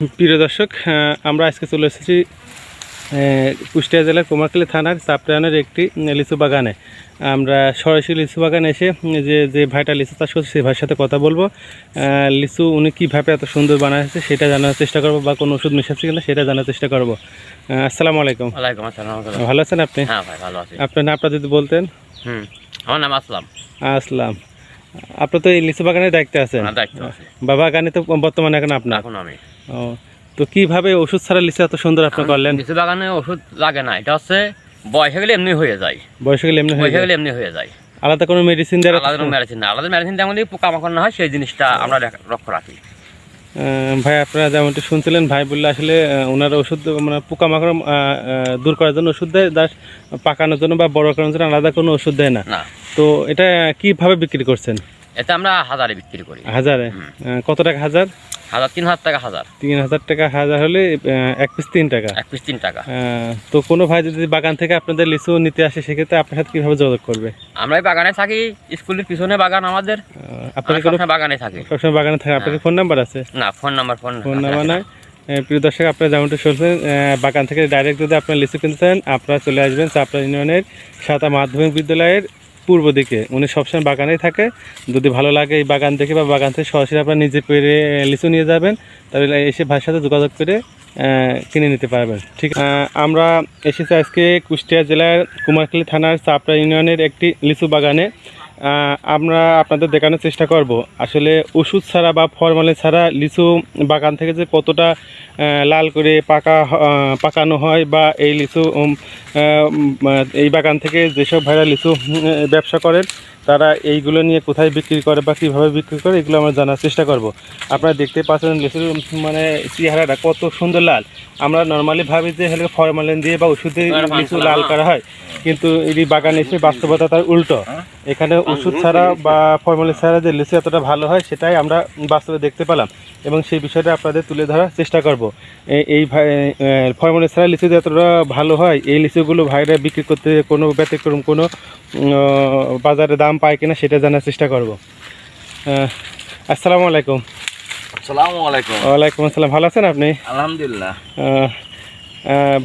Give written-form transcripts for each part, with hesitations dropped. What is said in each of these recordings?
প্রিয় দর্শক, আমরা আজকে চলে এসেছি কুষ্টিয়া জেলার কুমারখালী থানার চাপড়ানের একটি লিচু বাগানে। আমরা সরাসরি লিচু বাগানে এসে যে ভাইটা লিচু চাষ করছে সেই ভাইয়ের সাথে কথা বলবো। লিচু উনি কীভাবে এত সুন্দর বানাচ্ছে সেটা জানার চেষ্টা করবো, বা কোনো ওষুধ মেশাচ্ছে কিনা সেটা জানার চেষ্টা করবো। আসসালামু আলাইকুম। ওয়ালাইকুম আসসালাম। ভালো আছেন আপনি? হ্যাঁ ভাই, ভালো আছি। আপনার নামটা যদি বলতেন। আমার নাম আসলাম। আসলাম। আপনি তো এই লিচু বাগানের দায়িত্বে আছেন? বা বাগানে তো বর্তমানে এখন আপনার? এখন আমি। ও, তো কিভাবে ওষুধ ছাড়া লিচু এত সুন্দর আপনি করলেন? লিচু বাগানে ওষুধ লাগে না, এটা হচ্ছে বয়স হয়ে গেলে এমনি হয়ে যায়। বয়স হয়ে গেলে এমনি হয়ে যায়। আলাদা কোনো মেডিসিন দেওয়ার? আলাদা মেডিসিন না, আলাদা মেডিসিন তেমন পোকামাকড় না হয় সেই জিনিসটা আমরা লক্ষ্য রাখি। ভাই, আপনারা যেমনটি শুনছিলেন, ভাই বললে আসলে ওনারা ওষুধ মানে পোকামাকড় দূর করার জন্য ওষুধ দেয়, জাস্ট পাকানোর জন্য বা বড় করার জন্য আলাদা কোনো ওষুধ দেয় না। তো এটা কিভাবে বিক্রি করছেন? এটা আমরা হাজারে বিক্রি করি। হাজারে? কত টাকা হাজার? 3,000 টাকা হাজার। 3,000 টাকা হাজার হলে এক পিস 3 টাকা। এক পিস 3 টাকা। তো কোনো ভাই যদি বাগান থেকে আপনাদের লিচু নিতে আসে সেক্ষেত্রে আপনার সাথে কীভাবে যোগাযোগ করবে? আমরা এই বাগানে থাকি, স্কুলের পিছনে বাগান আমাদের। আপনার কোনো বাগানে থাকে? সবসময় বাগানে থাকে। আপনার ফোন নাম্বার আছে? না, ফোন নাম্বার নাই। প্রিয় দর্শক, আপনারা যেমনটি শুনছেন, বাগান থেকে ডাইরেক্ট যদি আপনারা লিচু কিনতে চান আপনারা চলে আসবেন চাপড়া ইউনিয়নের সাতা মাধ্যমিক বিদ্যালয়ের পূর্ব দিকে। উনি সবসময় বাগানেই থাকে। যদি ভালো লাগে এই বাগান দেখে বা বাগান থেকে সরাসরি আপনারা নিজে পেরে লিচু নিয়ে যাবেন, তাহলে এসে ভাইয়ের সাথে যোগাযোগ করে কিনে নিতে পারবেন। ঠিক, আমরা এসেছি আজকে কুষ্টিয়া জেলার কুমারখালী থানার চাপড়া ইউনিয়নের একটি লিচু বাগানে। আমরা আপনাদের দেখানোর চেষ্টা করব আসলে ওষুধ ছাড়া বা ফরমালিন ছাড়া লিচু বাগান থেকে যে কতটা লাল করে পাকানো হয়, বা এই লিচু এই বাগান থেকে যেসব ভাইরা লিচু ব্যবসা করেন তারা এইগুলো নিয়ে কোথায় বিক্রি করে বা কীভাবে বিক্রি করে এগুলো আমরা জানার চেষ্টা করব। আপনারা দেখতে পাচ্ছেন লিচুর মানে চেহারাটা কত সুন্দর লাল। আমরা নর্মালি ভাবি যে হলে ফরমালিন দিয়ে বা ওষুধ দিয়ে লিচু লাল করা হয়, কিন্তু এই বাগানে এসে বাস্তবতা তার উল্টো। এখানে ওষুধ ছাড়া বা ফরমালিন ছাড়া যে লিচু এতটা ভালো হয় সেটাই আমরা বাস্তবে দেখতে পেলাম, এবং সেই বিষয়টা আপনাদের তুলে ধরার চেষ্টা করব। এই ফরমালিন ছাড়া লিচু যে এতটা ভালো হয়, এই লিচুগুলো ভাইরা বিক্রি করতে কোনো ব্যতিক্রম কোনো বাজারে দাম পায় কিনা সেটা জানার চেষ্টা করব। আসসালামু আলাইকুম। আসসালামু আলাইকুম। ওয়ালাইকুম আসসালাম। ভালো আছেন আপনি? আলহামদুলিল্লাহ।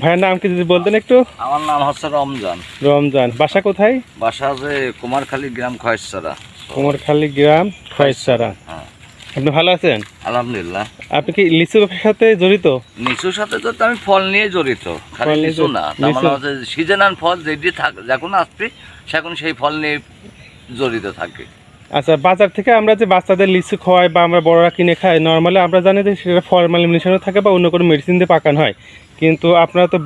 ভাইয়ের নাম কি যদি বলতেন একটু? আমার নাম হচ্ছে রমজান। রমজান। বাসা কোথায়? বাসা যে কুমারখালী গ্রাম খয়েশছড়া। কুমারখালী গ্রাম খয়েশছড়া। হ্যাঁ। আপনি ভালো আছেন? আলহামদুলিল্লাহ। আপনি কি লিচু ব্যবসার সাথে জড়িত? লিচুর সাথে তো আমি ফল নিয়ে জড়িত, খালি লিচু না। তার মানে হচ্ছে সিজনাল ফল যেটি যখন আসবে সেখন সেই ফল নিয়ে জড়িত থাকে। আচ্ছা, বাজার থেকে আমরা যে বাচ্চাদের লিচু খাওয়াই বা আমরা বড়রা কিনে খাই, নর্মালি আমরা জানি যে সেটা ফরমালিন মেশানো থাকে বা অন্য কোনো মেডিসিন দিয়ে পাকানো হয়, কিন্তু আপনারা তো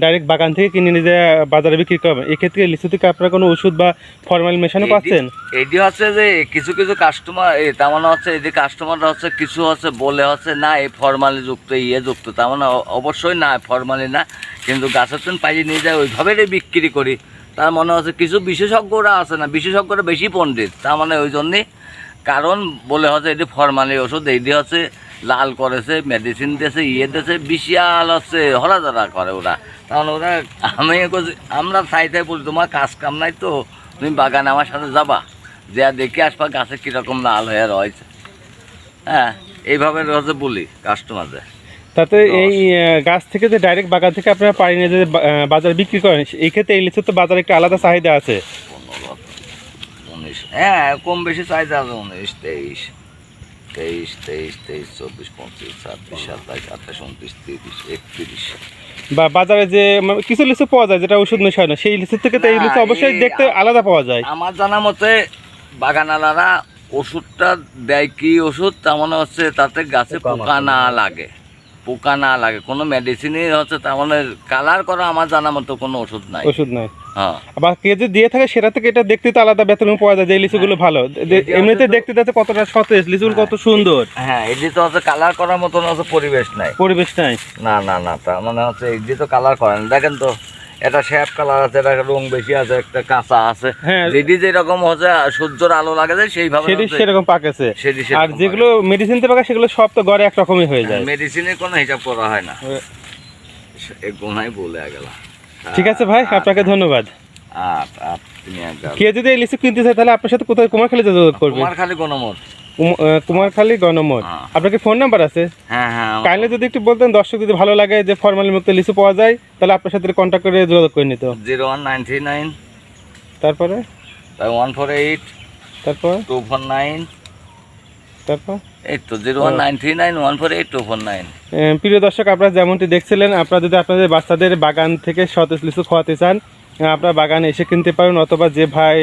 ডাইরেক্ট বাগান থেকে কিনে নিয়ে বাজারে বিক্রি করবেন। এক্ষেত্রে লিচু থেকে আপনারা কোনো ওষুধ বা ফরমালিন মেশানো পাচ্ছেন? এটি হচ্ছে যে কিছু কিছু কাস্টমার তার মানে হচ্ছে এই যে কাস্টমাররা হচ্ছে কিছু হচ্ছে বলে হচ্ছে না এই ফরমালিন যুক্ত যুক্ত, তার মানে অবশ্যই না ফরমালিন না, কিন্তু গাছের তেন পাইয়ে নিয়ে যায় ওইভাবে বিক্রি করি। তার মনে হচ্ছে কিছু বিশেষজ্ঞরা আছে না, বিশেষজ্ঞরা বেশি পণ্ডিত, তার মানে ওই জন্যে কারণ বলে হচ্ছে এটি ফরমালিন ওষুধ এইটি হচ্ছে লাল করেছে, মেডিসিন দিয়েছে, দিয়েছে, বিশাল হচ্ছে হরাধরা করে ওরা। তখন ওরা আমরা চাইতে বলি তোমার কাজ কাম নাই তো তুমি বাগানে আমার সাথে যাবা, যা দেখে আসবা গাছে কীরকম লাল হয়ে রয়েছে। হ্যাঁ, এইভাবে হচ্ছে বলি কাস্টমারদের। তাতে এই গাছ থেকে যে ডাইরেক্ট বাগান থেকে আপনারা পাড়ি নিয়ে যে বাজারে বিক্রি করেন, এই ক্ষেত্রে এই লিচুর তো বাজারে একটা আলাদা চাহিদা আছে। 19, হ্যাঁ কম বেশি চাহিদা আছে। 19, 23, 23, 24, 25, 26, 27, 28, 29, 30, 31। বা বাজারে যে কিছু লিচু পাওয়া যায় যেটা ওষুধ মেশানো, সেই লিচুর থেকে তো এই লিচু অবশ্যই দেখতে আলাদা পাওয়া যায়। আমার জানা মতে বাগানালারা ওষুধটা দেয় কি ওষুধ, তার মানে হচ্ছে তাতে গাছে পোকা না লাগে, কোনো মেডিসিনই হচ্ছে তার মানে কালার করা আমার জানা মতো কোনো ওষুধ নাই। হ্যাঁ, আবার কেজি দিয়ে থাকে সেটা থেকে এটা দেখতে তো আলাদা ব্যতিক্রম পাওয়া যায় যে লিচুগুলো ভালো। এমনিতে দেখতে যাচ্ছে কতটা সতেজ, লিচুগুলো কত সুন্দর। হ্যাঁ, এটি তো হচ্ছে কালার করার মতন হচ্ছে পরিবেশ নাই। না, তার মানে হচ্ছে এটি তো কালার করেন। দেখেন তো এটা শ্যাপ কালার আছে, এটা রং বেশি আছে, একটা কাঁচা আছে। যেটি যেরকম হচ্ছে সূর্যের আলো লাগে যায় সেইভাবে সেরকম পাকেছে। আর যেগুলো মেডিসিন দিয়ে পাকে সেগুলো সব তো গড়ে একরকমই হয়ে যায়, মেডিসিনের কোনো হিসাব করা হয় না। এক গুণাই বলে গেলাম। ঠিক আছে ভাই, আপনাকে ধন্যবাদ। কেউ যদি এই লিচু কিনতে চায় তাহলে আপনার সাথে কোথায় কুমারখালী যোগাযোগ করবে? কুমারখালী কোনো মোড়। কুমারখালী গণমোড়। হ্যাঁ। আপনার কি ফোন নাম্বার আছে? হ্যাঁ হ্যাঁ কাইন্ডলি যদি একটু বলতেন, দর্শক যদি ভালো লাগে যে ফরমালি মুক্ত লিচু পাওয়া যায়, তাহলে আপনার সাথে কন্ট্যাক্ট করে যোগাযোগ করে নিত। 01939 তারপরে 148 তারপর 249, তারপর এই তো 01939 148 249। প্রিয় দর্শক, আপনারা যেমনটি দেখছিলেন, আপনারা যদি আপনাদের বাচ্চাদের বাগান থেকে সতেজ লিচু খাওয়াতে চান, আপনার বাগানে এসে কিনতে পারেন, অথবা যে ভাই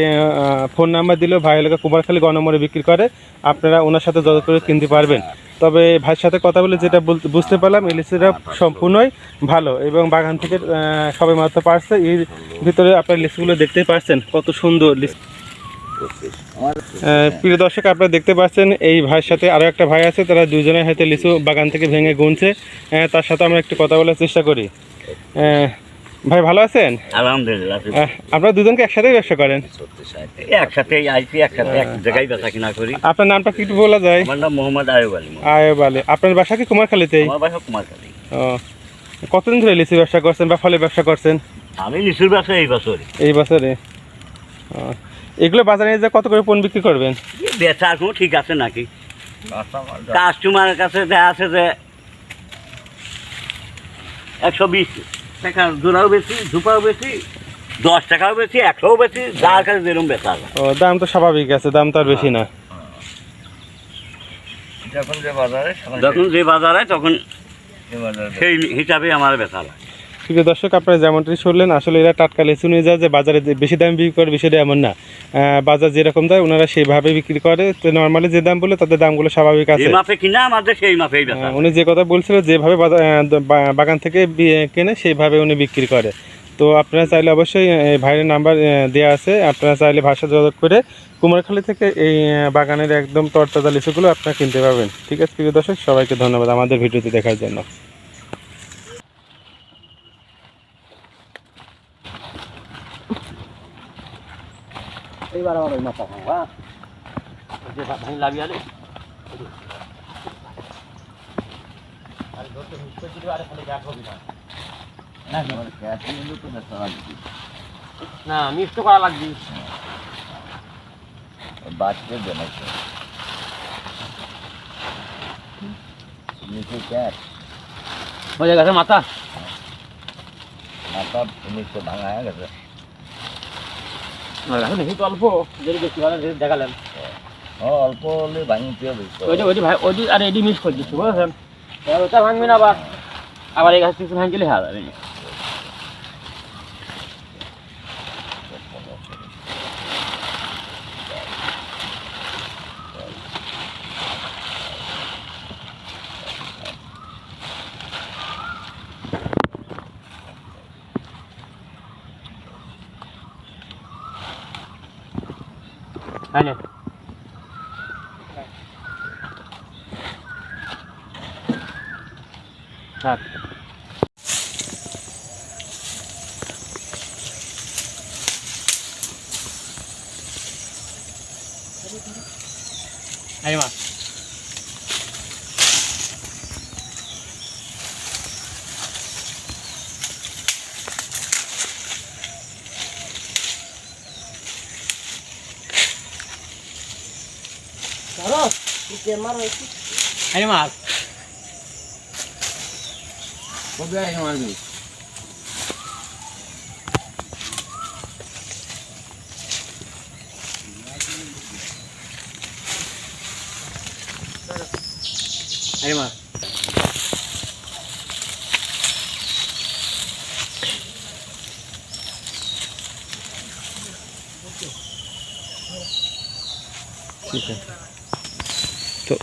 ফোন নাম্বার দিল, ভাই এলাকা কুমারখালী গণমোড়ে বিক্রি করে, আপনারা ওনার সাথে যোগাযোগ করে কিনতে পারবেন। তবে ভাইয়ের সাথে কথা বলে যেটা বুঝতে পারলাম, এই লিচুটা সম্পূর্ণই ভালো এবং বাগান থেকে সবাই মারতে পারছে। এর ভিতরে আপনার লিচুগুলো দেখতেই পাচ্ছেন কত সুন্দর লিচু। প্রিয় দর্শক, আপনারা দেখতে পাচ্ছেন এই ভাইয়ের সাথে আরও একটা ভাই আছে, তারা দুজনের হাতে লিচু বাগান থেকে ভেঙে গুনছে। তার সাথে আমরা একটু কথা বলার চেষ্টা করি। ভাই ভালো আছেন? আলহামদুলিল্লাহ। আপনারা দুজনকে একসাথেই ব্যবসা করেন? একসাথে আইছি, একসাথে এক জায়গায় বেচা কিনা করি। আপনার নামটা কি একটু বলা যায়? আমার নাম মোহাম্মদ আয়ুব আলী। আয়ুব আলী। আপনার বাসা কি কুমারখালীতেই? আমার বাসা কুমারখালী। ও, কতদিন ধরে লিচু ব্যবসা করছেন বা ফলের ব্যবসা করছেন? আমি লিচুর ব্যবসা এই বছর। এই বছরে? এগুলো বাজারে নিয়ে যা কত করে পণ বিক্রি করবেন? বেচার কোনো ঠিক আছে নাকি? কাস্টমারের কাছে দেখা আছে যে 120 টাকা জোড়াও বেশি, ঝুপাও বেশি, 10 টাকাও বেশি, 100ও বেশি, যার কাছে যেরকম বেচা যায়। ও, দাম তো স্বাভাবিক আছে, দাম তো আর বেশি না। যখন যে বাজারে যখন যে বাজারে তখন সেই হিসাবে আমার বেচা লাগে। প্রিয় দর্শক, আপনারা যেমনটি শুনলেন, আসলে এরা টাটকা লিচু নিয়ে যায়, যে বাজারে যে বেশি দাম বিক্রি করে বিষয়টা এমন না। বাজার যেরকম দেয় ওনারা সেইভাবে বিক্রি করে। তো নর্মালি যে দাম বলে তাদের দামগুলো স্বাভাবিক আছে। এই মাপে কিনা আমাদের সেই মাপেই বেচা। উনি যে কথা বলছিল, যেভাবে বাগান থেকে কেনে সেইভাবে উনি বিক্রি করে। তো আপনারা চাইলে অবশ্যই ভাইয়ের নাম্বার দেওয়া আছে, আপনারা চাইলে ভাষা যোগাযোগ করে কুমারখালী থেকে এই বাগানের একদম তরতাজা লিচুগুলো আপনারা কিনতে পারবেন। ঠিক আছে প্রিয় দর্শক, সবাইকে ধন্যবাদ আমাদের ভিডিওতে দেখার জন্য। এইবার আমার ওই মাথা ভাঙা যে ভাঙি লাগি আরে না মিক্স করা লাগবে। বাচ্চা দেন নিচে ক্যাট হয়ে গেছে মাথা। মাথা নিচে ভাঙা হয়ে গেছে। এখন দেখি তো অল্প, যদি বেশি ভালো দেখালেন। অল্প হলে ভাঙতে হবে। ওইটি ভাই ওইটি আর এটি মিক্স করে দিচ্ছি, বুঝেছেন? ওটা ভাঙবে না, আবার আবার এই গাছ কিছু ভাঙলে হ্যাঁ যাবে। হ্যাঁ না থাক। আরে মা আরে মাছ কবে আই মারবি? আরে মাছ ঠিক আছে।